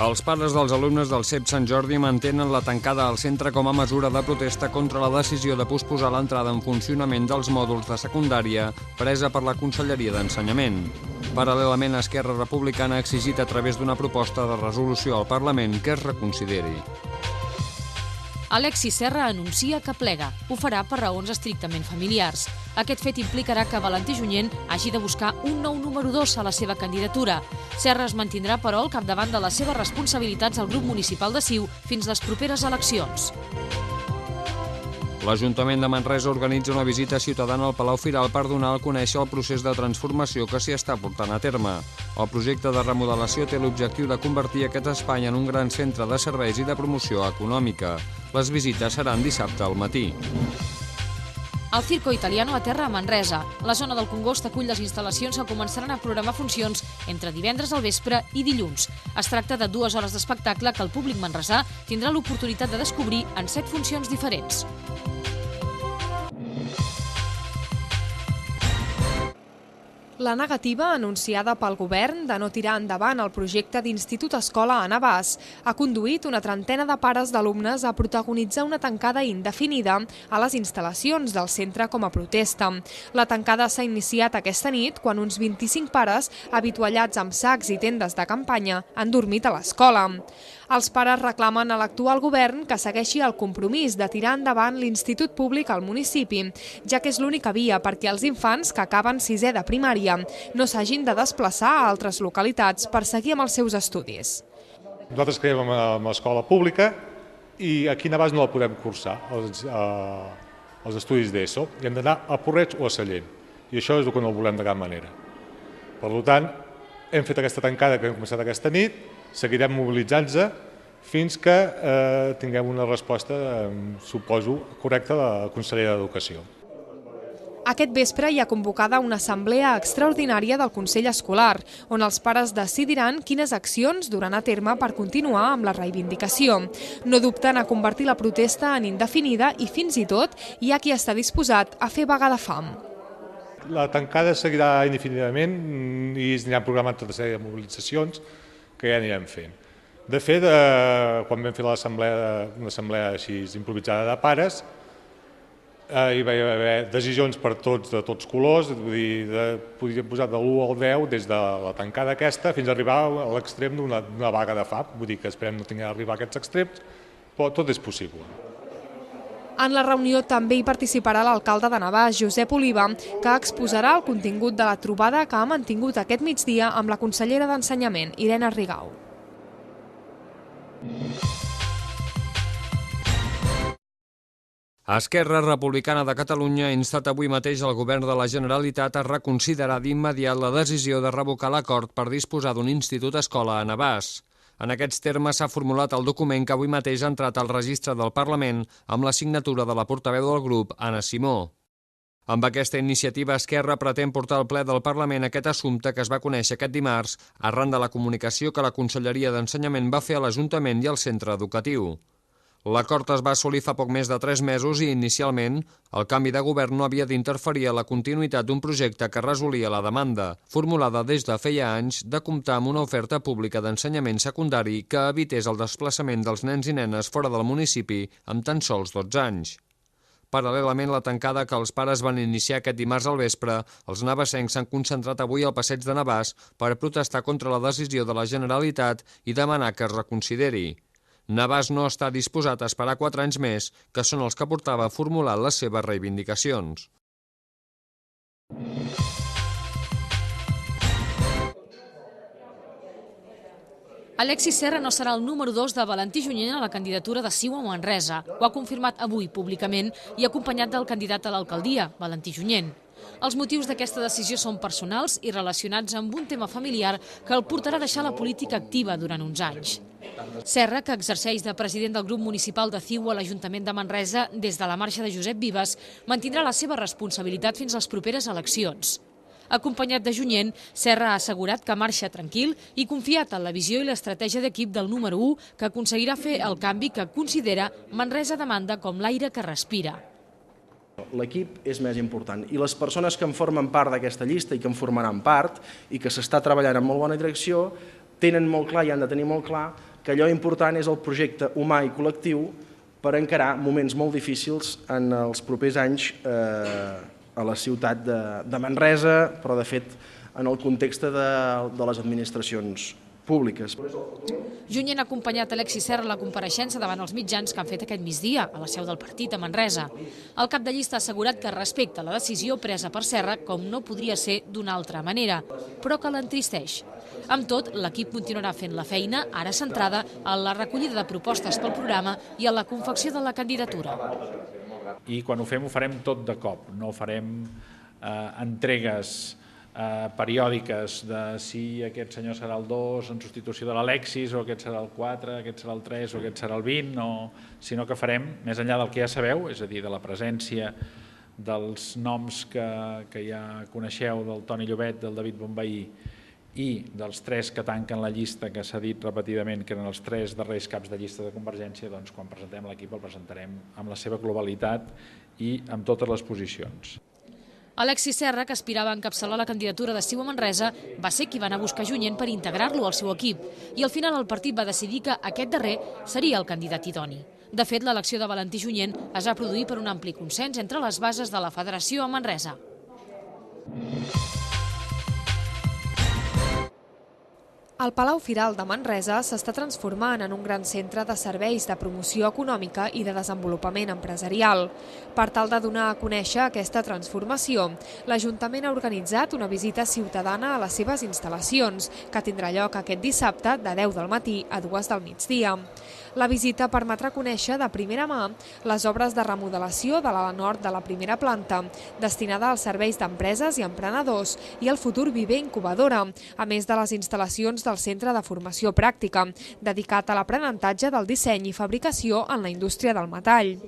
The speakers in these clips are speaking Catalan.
Els pares dels alumnes del CEP Sant Jordi mantenen la tancada al centre com a mesura de protesta contra la decisió de posposar l'entrada en funcionament dels mòduls de secundària presa per la Conselleria d'Ensenyament. Paral·lelament, Esquerra Republicana ha exigit a través d'una proposta de resolució al Parlament que es reconsideri. Alexis Serra anuncia que plega. Ho farà per raons estrictament familiars. Aquest fet implicarà que Valentí Junyent hagi de buscar un nou número 2 a la seva candidatura. Serra es mantindrà, però, al capdavant de les seves responsabilitats al grup municipal de CiU fins les properes eleccions. L'Ajuntament de Manresa organitza una visita ciutadana al Palau Firal per donar a conèixer el procés de transformació que s'hi està portant a terme. El projecte de remodelació té l'objectiu de convertir aquest espai en un gran centre de serveis i de promoció econòmica. Les visites seran dissabte al matí. El Circo Italiano aterra a Manresa. La zona del Congost acull les instal·lacions que començaran a programar funcions entre divendres al vespre i dilluns. Es tracta de 2 hores d'espectacle que el públic manresà tindrà l'oportunitat de descobrir en 7 funcions diferents. La negativa anunciada pel govern de no tirar endavant el projecte d'Institut-Escola a Navàs ha conduït una trentena de pares d'alumnes a protagonitzar una tancada indefinida a les instal·lacions del centre com a protesta. La tancada s'ha iniciat aquesta nit quan uns 25 pares, habituallats amb sacs i tendes de campanya, han dormit a l'escola. Els pares reclamen a l'actual govern que segueixi el compromís de tirar endavant l'institut públic al municipi, ja que és l'única via perquè els infants que acaben 6è de primària no s'hagin de desplaçar a altres localitats per seguir amb els seus estudis. Nosaltres creiem en l'escola pública i aquí a Navàs no la podem cursar, els estudis d'ESO, i hem d'anar a Porreig o a Sallent, i això és el que no volem de cap manera. Per tant, hem fet aquesta tancada que hem començat aquesta nit, seguirem mobilitzant-nos fins que tinguem una resposta, suposo, correcta de la Consellera d'Educació. Aquest vespre hi ha convocada una assemblea extraordinària del Consell Escolar, on els pares decidiran quines accions duran a terme per continuar amb la reivindicació. No dubten a convertir la protesta en indefinida i fins i tot hi ha qui està disposat a fer vaga de fam. La tancada seguirà indefinidament i es aniran programant tota sèrie de mobilitzacions que ja anirem fent. De fet, quan vam fer una assemblea així improvisada de pares, hi va haver decisions per tots, de tots colors, podríem posar de l'1 al 10 des de la tancada aquesta fins a arribar a l'extrem d'una vaga de fam. Vull dir que esperem no tenir d'arribar a aquests extrems, però tot és possible. En la reunió també hi participarà l'alcalde de Navàs, Josep Oliva, que exposarà el contingut de la trobada que ha mantingut aquest migdia amb la consellera d'Ensenyament, Irene Rigau. Esquerra Republicana de Catalunya ha instat avui mateix el govern de la Generalitat a reconsiderar d'immediat la decisió de revocar l'acord per disposar d'un institut-escola a Navàs. En aquests termes s'ha formulat el document que avui mateix ha entrat al registre del Parlament amb la signatura de la portaveu del grup, Anna Simó. Amb aquesta iniciativa, Esquerra pretén portar al ple del Parlament aquest assumpte que es va conèixer aquest dimarts arran de la comunicació que la Conselleria d'Ensenyament va fer a l'Ajuntament i al centre educatiu. L'acord es va assolir fa poc més de 3 mesos i, inicialment, el canvi de govern no havia d'interferir a la continuïtat d'un projecte que resolia la demanda, formulada des de feia anys, de comptar amb una oferta pública d'ensenyament secundari que evités el desplaçament dels nens i nenes fora del municipi amb tan sols 12 anys. Paral·lelament a la tancada que els pares van iniciar aquest dimarts al vespre, els navassencs s'han concentrat avui al passeig de Navàs per protestar contra la decisió de la Generalitat i demanar que es reconsideri. Navàs no està disposat a esperar 4 anys més, que són els que portava a formular les seves reivindicacions. Alexis Serra no serà el número 2 de Valentí Junyent a la candidatura de CiU a Manresa. Ho ha confirmat avui públicament i acompanyat del candidat a l'alcaldia, Valentí Junyent. Els motius d'aquesta decisió són personals i relacionats amb un tema familiar que el portarà a deixar la política activa durant uns anys. Serra, que exerceix de president del grup municipal de CiU a l'Ajuntament de Manresa des de la marxa de Josep Vives, mantindrà la seva responsabilitat fins a les properes eleccions. Acompanyat de Junyent, Serra ha assegurat que marxa tranquil i confiat en la visió i l'estratègia d'equip del número 1 que aconseguirà fer el canvi que considera Manresa demanda com l'aire que respira. L'equip és més important i les persones que en formen part d'aquesta llista i que en formaran part i que s'està treballant en molt bona direcció tenen molt clar i han de tenir molt clar que allò important és el projecte humà i col·lectiu per encarar moments molt difícils en els propers anys a la ciutat de Manresa, però de fet en el context de les administracions públiques. Junyent ha acompanyat Alexis Serra a la compareixença davant els mitjans que han fet aquest migdia a la seu del partit a Manresa. El cap de llista ha assegurat que respecta la decisió presa per Serra com no podria ser d'una altra manera, però que l'entristeix. Amb tot, l'equip continuarà fent la feina, ara centrada en la recollida de propostes pel programa i en la confecció de la candidatura. I quan ho farem tot de cop, no farem entregues periòdiques de si aquest senyor serà el 2 en substitució de l'Alexis, o aquest serà el 4, aquest serà el 3 o aquest serà el 20, sinó que farem, més enllà del que ja sabeu, és a dir, de la presència dels noms que ja coneixeu, del Toni Llobet, del David Bonvehí i dels 3 que tanquen la llista, que s'ha dit repetidament que eren els 3 darrers caps de llista de Convergència, doncs quan presentem l'equip el presentarem amb la seva globalitat i amb totes les posicions. Alexis Serra, que aspirava a encapçalar la candidatura de CiU a Manresa, va ser qui va anar a buscar Junyent per integrar-lo al seu equip i al final el partit va decidir que aquest darrer seria el candidat idoni. De fet, l'elecció de Valentí Junyent es va produir per un ampli consens entre les bases de la federació a Manresa. El Palau Firal de Manresa s'està transformant en un gran centre de serveis de promoció econòmica i de desenvolupament empresarial. Per tal de donar a conèixer aquesta transformació, l'Ajuntament ha organitzat una visita ciutadana a les seves instal·lacions, que tindrà lloc aquest dissabte de 10 del matí a 2 del migdia. La visita permetrà conèixer de primera mà les obres de remodelació de l'ala nord de la primera planta, destinada als serveis d'empreses i emprenedors, i el futur Viver Incubadora, a més de les instal·lacions del Centre de Formació Pràctica, dedicat a l'aprenentatge del disseny i fabricació en la indústria del metall.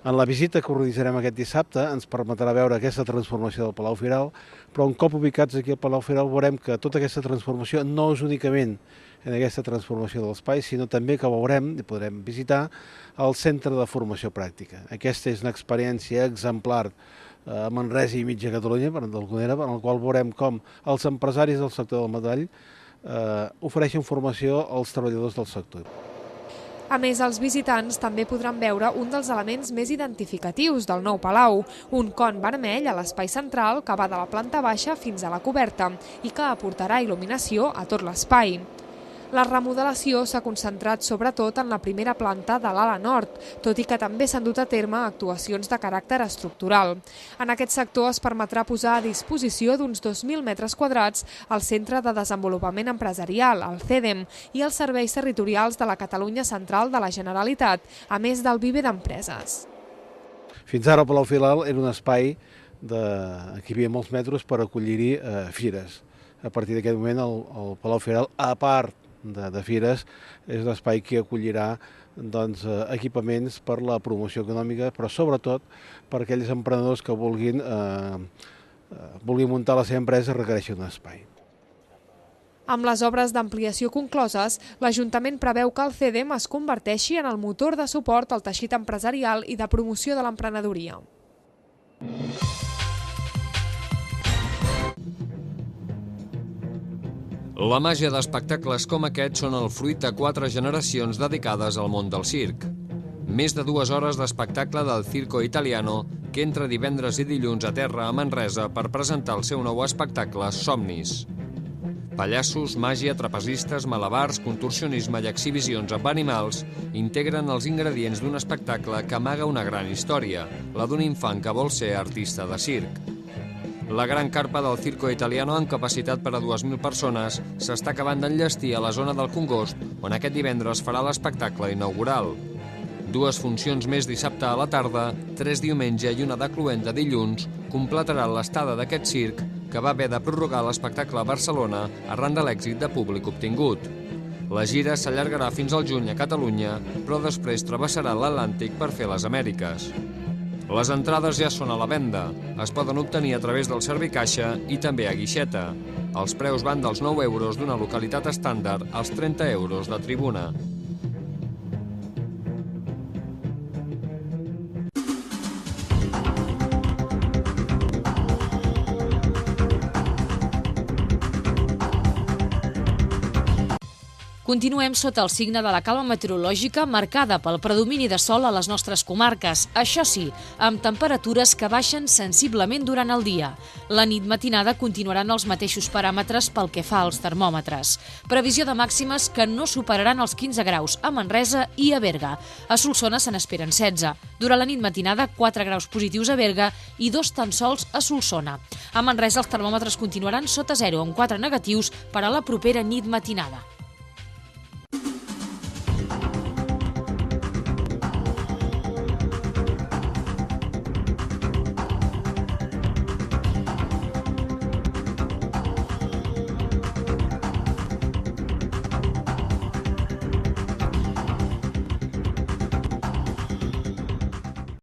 En la visita que organitzarem aquest dissabte ens permetrà veure aquesta transformació del Palau Firal, però un cop ubicats aquí al Palau Firal veurem que tota aquesta transformació no és únicament en aquesta transformació de l'espai, sinó també que veurem i podrem visitar el Centre de Formació Pràctica. Aquesta és una experiència exemplar a Manresa i mitja Catalunya, per d'alguna manera, en el qual veurem com els empresaris del sector del metall ofereixen formació als treballadors del sector. A més, els visitants també podran veure un dels elements més identificatius del nou palau, un con vermell a l'espai central que va de la planta baixa fins a la coberta i que aportarà il·luminació a tot l'espai. La remodelació s'ha concentrat sobretot en la primera planta de l'ala nord, tot i que també s'han dut a terme actuacions de caràcter estructural. En aquest sector es permetrà posar a disposició d'uns 2.000 metres quadrats el Centre de Desenvolupament Empresarial, el CEDEM, i els serveis territorials de la Catalunya Central de la Generalitat, a més del Viver d'Empreses. Fins ara el Palau Firal era un espai que hi havia molts metres per acollir-hi fires. A partir d'aquest moment el Palau Firal, a part de fires, és un espai que acollirà equipaments per la promoció econòmica, però sobretot per aquells emprenedors que vulguin muntar la seva empresa requereixen un espai. Amb les obres d'ampliació concloses, l'Ajuntament preveu que el CEDEM es converteixi en el motor de suport al teixit empresarial i de promoció de l'emprenedoria. La màgia d'espectacles com aquest són el fruit de 4 generacions dedicades al món del circ. Més de 2 hores d'espectacle del Circo Italiano que entra divendres i dilluns a terra a Manresa per presentar el seu nou espectacle Somnis. Pallassos, màgia, trapezistes, malabars, contorsionisme i exhibicions amb animals integren els ingredients d'un espectacle que amaga una gran història, la d'un infant que vol ser artista de circ. La gran carpa del Circo Italiano, amb capacitat per a 2.000 persones, s'està acabant d'enllestir a la zona del Congost, on aquest divendres farà l'espectacle inaugural. 2 funcions més dissabte a la tarda, 3 diumenge i una de cloenda dilluns, completaran l'estada d'aquest circ, que va haver de prorrogar l'espectacle a Barcelona arran de l'èxit de públic obtingut. La gira s'allargarà fins al juny a Catalunya, però després travessarà l'Atlàntic per fer les Amèriques. Les entrades ja són a la venda. Es poden obtenir a través del Servicaixa i també a guixeta. Els preus van dels 9 euros d'una localitat estàndard als 30 euros de tribuna. Continuem sota el signe de la calma meteorològica marcada pel predomini de sol a les nostres comarques. Això sí, amb temperatures que baixen sensiblement durant el dia. La nit matinada continuaran els mateixos paràmetres pel que fa als termòmetres. Previsió de màximes que no superaran els 15 graus a Manresa i a Berga. A Solsona se n'esperen 16. Durant la nit matinada, 4 graus positius a Berga i 2 tan sols a Solsona. A Manresa els termòmetres continuaran sota 0 amb 4 negatius per a la propera nit matinada.